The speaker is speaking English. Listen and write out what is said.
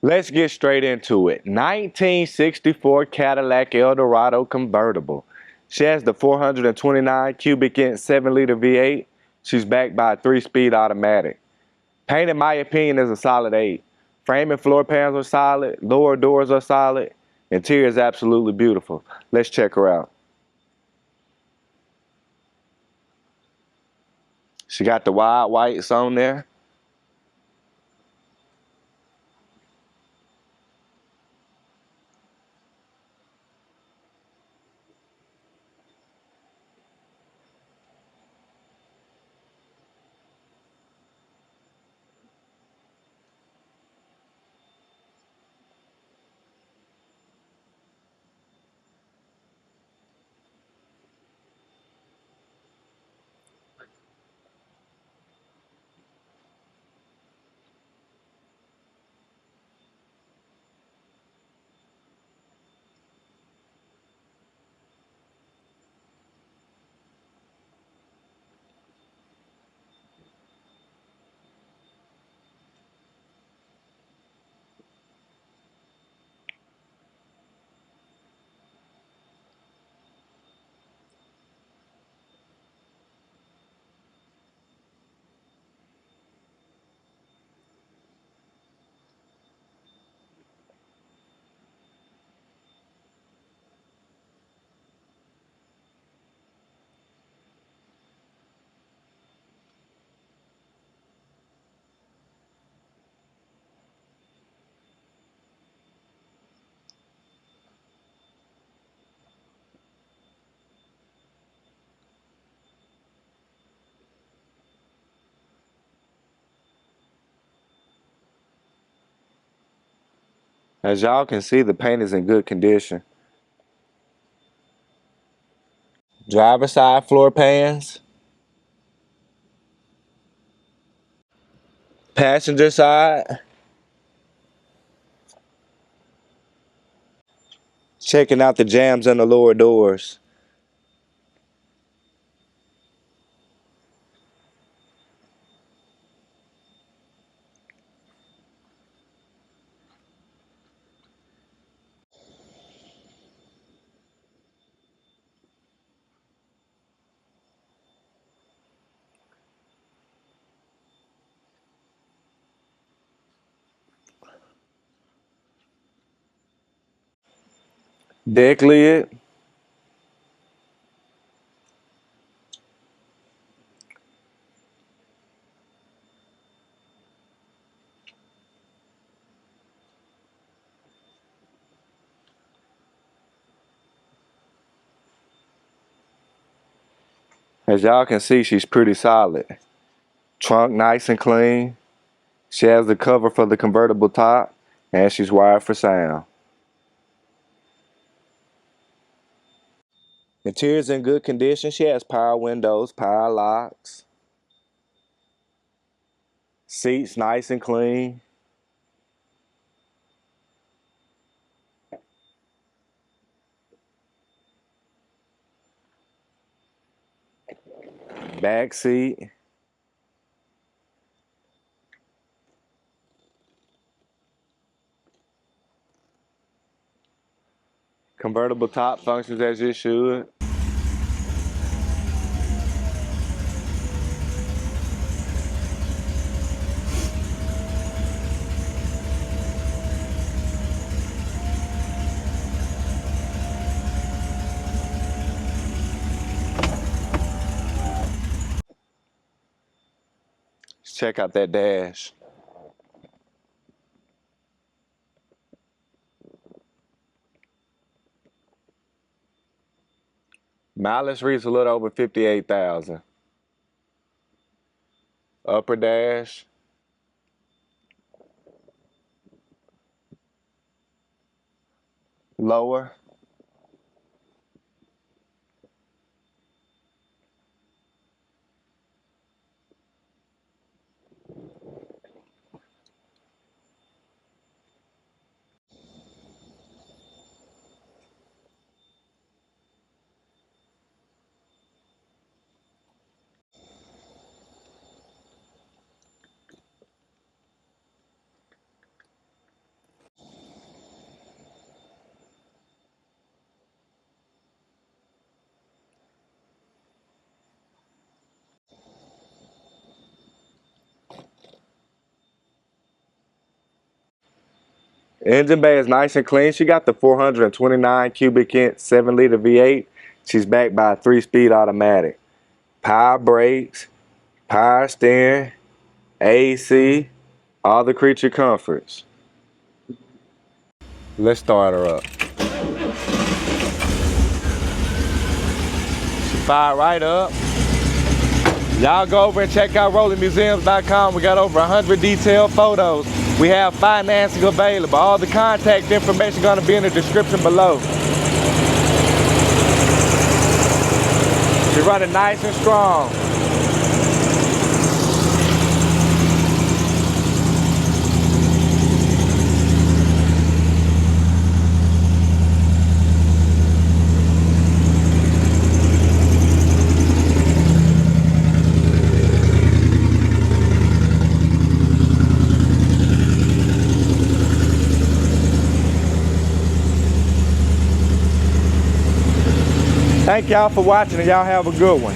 Let's get straight into it. 1964 Cadillac Eldorado convertible. She has the 429 cubic inch 7-liter V8. She's backed by a 3-speed automatic. Paint, in my opinion, is a solid 8. Frame and floor pans are solid. Lower doors are solid. Interior is absolutely beautiful. Let's check her out. She got the wide whites on there. As y'all can see, the paint is in good condition. Driver side floor pans. Passenger side. Checking out the jambs on the lower doors. Deck lid. As y'all can see, she's pretty solid. Trunk nice and clean. She has the cover for the convertible top, and she's wired for sound. Interior's in good condition. She has power windows, power locks. Seats nice and clean. Back seat. Convertible top functions as it should. Let's check out that dash. Mileage reads a little over 58,000. Upper dash. Lower. Engine bay is nice and clean. She got the 429 cubic inch 7-liter V8. She's backed by a 3-speed automatic. Power brakes, power steering, AC, all the creature comforts. Let's start her up. She fired right up. Y'all go over and check out rollingmuseums.com. We got over 100 detailed photos. We have financing available. All the contact information gonna be in the description below. She's running nice and strong. Thank y'all for watching and y'all have a good one.